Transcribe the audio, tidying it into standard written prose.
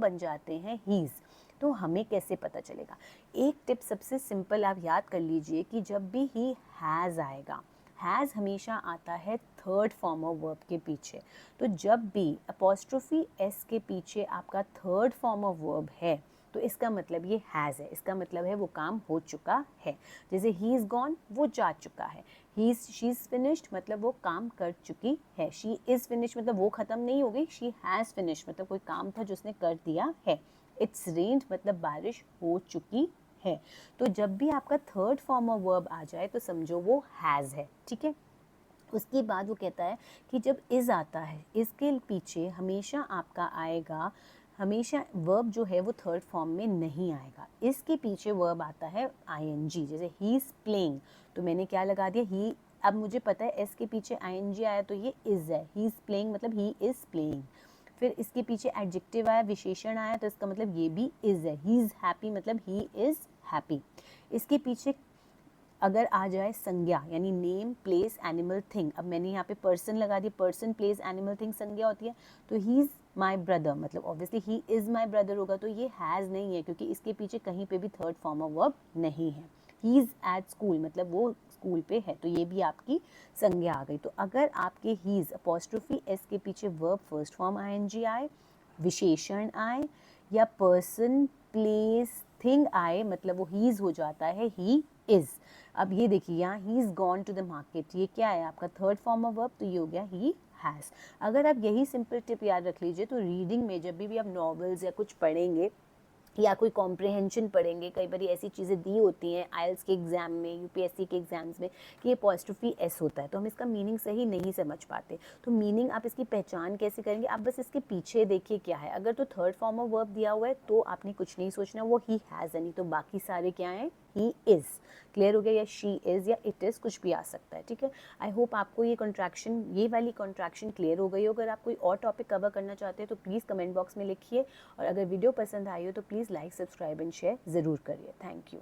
बन जाते हैं हीज़। तो हमें कैसे पता चलेगा? एक टिप सबसे सिंपल आप याद कर लीजिए कि जब भी ही हैज़ आएगा, हैज़ हमेशा आता है थर्ड फॉर्म ऑफ वर्ब के पीछे। तो जब भी अपॉस्ट्रोफी एस के पीछे आपका थर्ड फॉर्म ऑफ वर्ब है तो इसका मतलब ये हैज़ है, इसका मतलब है वो काम हो चुका है। जैसे ही इज़ गॉन, वो जा चुका है। ही शी इज़ फिनिश्ड मतलब वो काम कर चुकी है। शी इज़ फिनिश्ड मतलब वो ख़त्म नहीं हो गई। शी हैज़ फिनिश्ड मतलब कोई काम था जो उसने कर दिया है। इट्स रेन्ड मतलब बारिश हो चुकी है। तो जब भी आपका थर्ड फॉर्म ऑफ वर्ब आ जाए तो समझो वो हैज़ है, ठीक है। उसके बाद वो कहता है कि जब इज़ आता है, इसके पीछे हमेशा आपका आएगा, हमेशा वर्ब जो है वो थर्ड फॉर्म में नहीं आएगा। इसके पीछे वर्ब आता है आईएनजी। जैसे ही इज़ प्लेइंग, तो मैंने क्या लगा दिया, ही। अब मुझे पता है एस के पीछे आईएनजी आया तो ये इज़ है। ही इज़ प्लेइंग मतलब ही इज़ प्लेइंग। फिर इसके पीछे एडजेक्टिव आया, विशेषण आया, तो इसका मतलब ये भी इज़ है। ही इज़ हैप्पी मतलब ही इज़ हैप्पी। इसके पीछे अगर आ जाए संज्ञा यानी नेम, प्लेस, एनिमल, थिंग। अब मैंने यहाँ पे पर्सन लगा दिया, पर्सन, प्लेस, एनिमल, थिंग संज्ञा होती है। तो ही इज़ माई ब्रदर मतलब obviously he is my brother होगा, तो ये हैज़ नहीं है क्योंकि इसके पीछे कहीं पे भी थर्ड फॉर्म ऑफ वर्ब नहीं है। ही इज़ एट स्कूल मतलब वो स्कूल पे है, तो ये भी आपकी संज्ञा आ गई। तो अगर आपके ही इज़ अपॉस्ट्रोफी एस के पीछे वर्ब फर्स्ट फॉर्म आईएनजी आए, विशेषण आए, या पर्सन, प्लेस, थिंग आए, मतलब वो ही इज़ हो जाता है ही इज़। अब ये देखिए यहाँ he is gone to the market, ये क्या है आपका थर्ड फॉर्म ऑफ वर्ब, तो ये हो गया ही हैज़। अगर आप यही सिंपल टिप याद रख लीजिए तो रीडिंग में जब भी आप नॉवेल्स या कुछ पढ़ेंगे या कोई कॉम्प्रिहेंशन पढ़ेंगे, कई बार ऐसी चीज़ें दी होती हैं आइल्स के एग्ज़ाम में, यूपीएससी के एग्ज़ाम्स में कि ये अपॉस्ट्रोफी एस होता है, तो हम इसका मीनिंग सही नहीं समझ पाते। तो मीनिंग आप इसकी पहचान कैसे करेंगे? आप बस इसके पीछे देखिए क्या है। अगर तो थर्ड फॉर्म ऑफ वर्ब दिया हुआ है तो आपने कुछ नहीं सोचना, वो ही हैज़ है, नहीं तो बाकी सारे क्या हैं, ही इज़। क्लियर हो गया? या शी इज़ या इट इज़, कुछ भी आ सकता है, ठीक है। आई होप आपको ये कॉन्ट्रैक्शन, ये वाली कॉन्ट्रैक्शन क्लियर हो गई हो। अगर आप कोई और टॉपिक कवर करना चाहते हैं तो प्लीज़ कमेंट बॉक्स में लिखिए, और अगर वीडियो पसंद आई हो तो please like, subscribe and share ज़रूर करिए। Thank you.